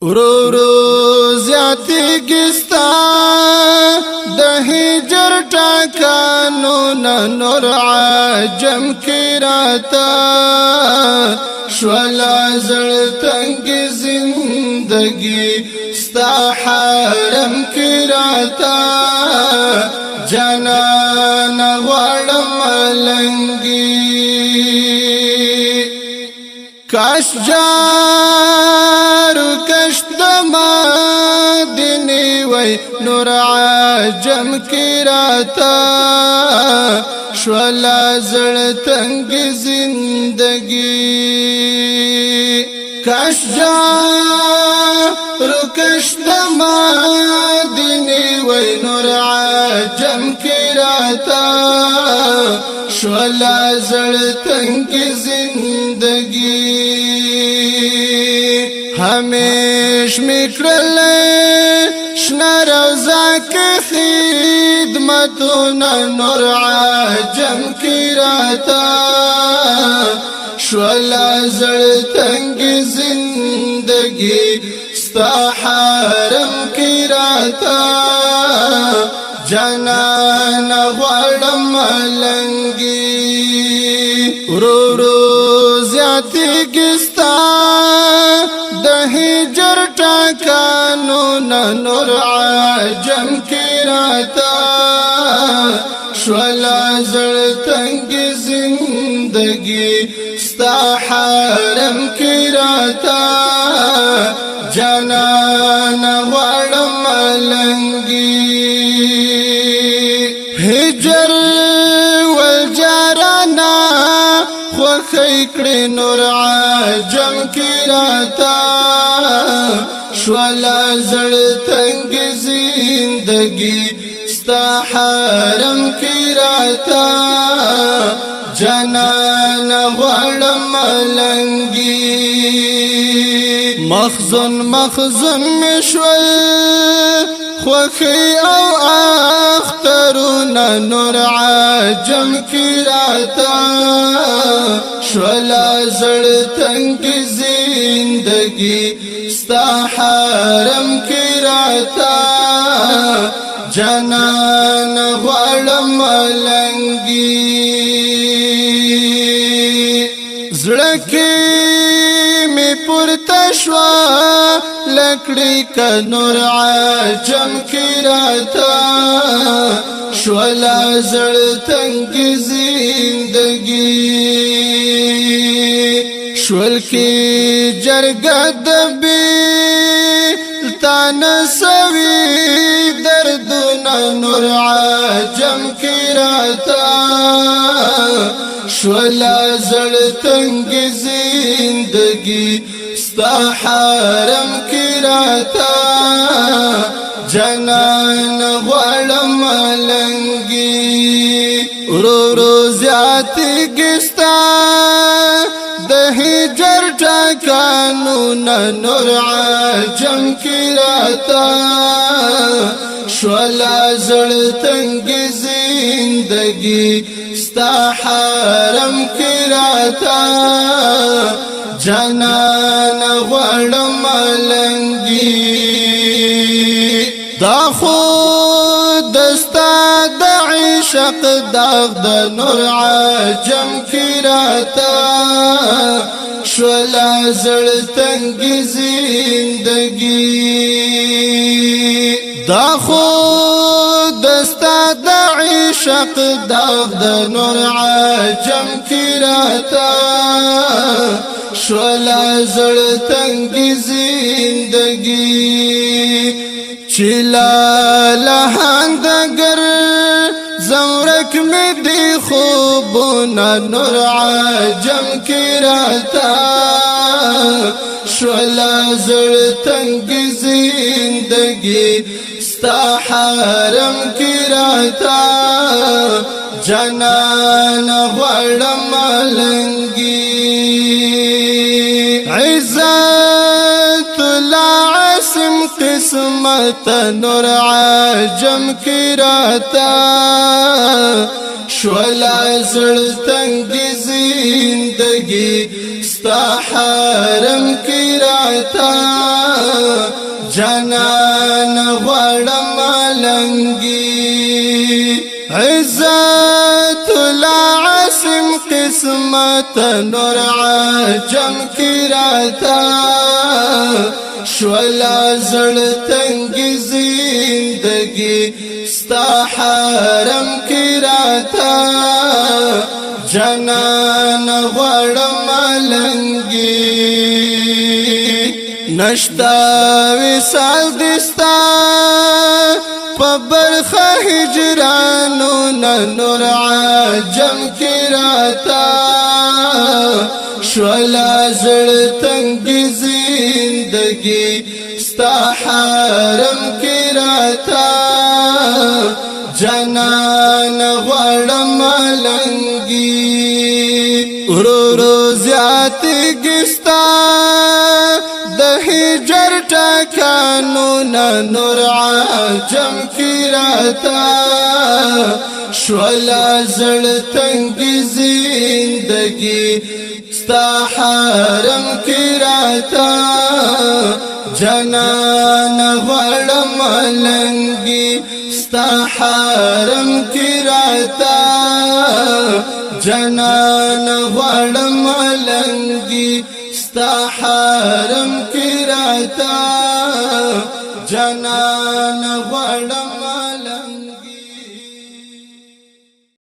ورو ورو زیاتیږي ستا د هجر ټاکانو نور عجم کې راته شولا زړه تنګ زندگی ستا حرم کې راته جانان غواړم ملنګي کاش جارو کشت مدینه وای نور عجم کې راته شولا زړه تنګ زندگی کاش جارو کشت مدینه وای نور عجم کې راته شولا زړه تنګ زندگی همیش میکرل شنا روزا کې خدمتونه نور عجم کې راته شولا زړه تنګ زندگی ستا حرم کې راته جانان غواړم ملنګي ورو ورو زیاتیږي ستا د هجر ټاکانو نور عجم کې راته شولا زړه تنګ زندگی ستا حرم کې راته جانان غواړم ملنګي هجر والجارانا خوخی کړي نور عجم کې راته شولا زړه تنګ زندگی ستا حرم کې راته جانان غواړم ملنګي مخزن مشول خوخی او اخترونه نور عجم کې راته شولا زړه تنګ زندگی ستا حرم کې راته جانان غواړم ملنګي زړه کې می پورته شوا لکړی ک نور عجم کې راته شولا زړه تنګ زندگی شول کې جرګه د بیل تان سوي دردونه نور عجم کې راته شولا زړه تنګ زندگی ستا حرم کې راته جانان غواړم ملنګي ورو ورو زیاتیږي ستا د هجر ټاکانو نور عجم کې راته شولا زړه تنګ زندگی ستا حرم کې راته جانان غواړم ملنګي دا خود دستا د عشق داغ د نور عجم کې راته شولا زړه تنګ زندگی دا خود دستا د عشق داغ د نور عجم کې راته شولا زړه تنګ زندگی چلا لهندګر زورک می دی خوبونه نور عجم کې راته شولا زړه تنګ زندگی ستا حرم کې راته جانان غواړم ملنګي عزت العاصم قسمت نور عجم کې راته شولا زړه تنګ زندگی ستا حرم کې راته جانان غړم لنګي عزت العاصم قسمت نور عجم کی راتا شولا زړ تنگ زندگی ستا حرم کی راتا جانان غړم لنګي نشتا وصال دستا پبرخه هجرانو نور عجم کی راتا شولا زړ تنگ زندگی ستا حرم کی راتا جانان غړم لنګي ورو زیات گستا د هجر ټکانو نور عجم کی راتا شولا زړ تنگ زندگی ستا حرم کی راتا جانان غړم لنګي ستا حرم کی راتا جانان غړم لنګي ستا حرم کی راتا جانان غړم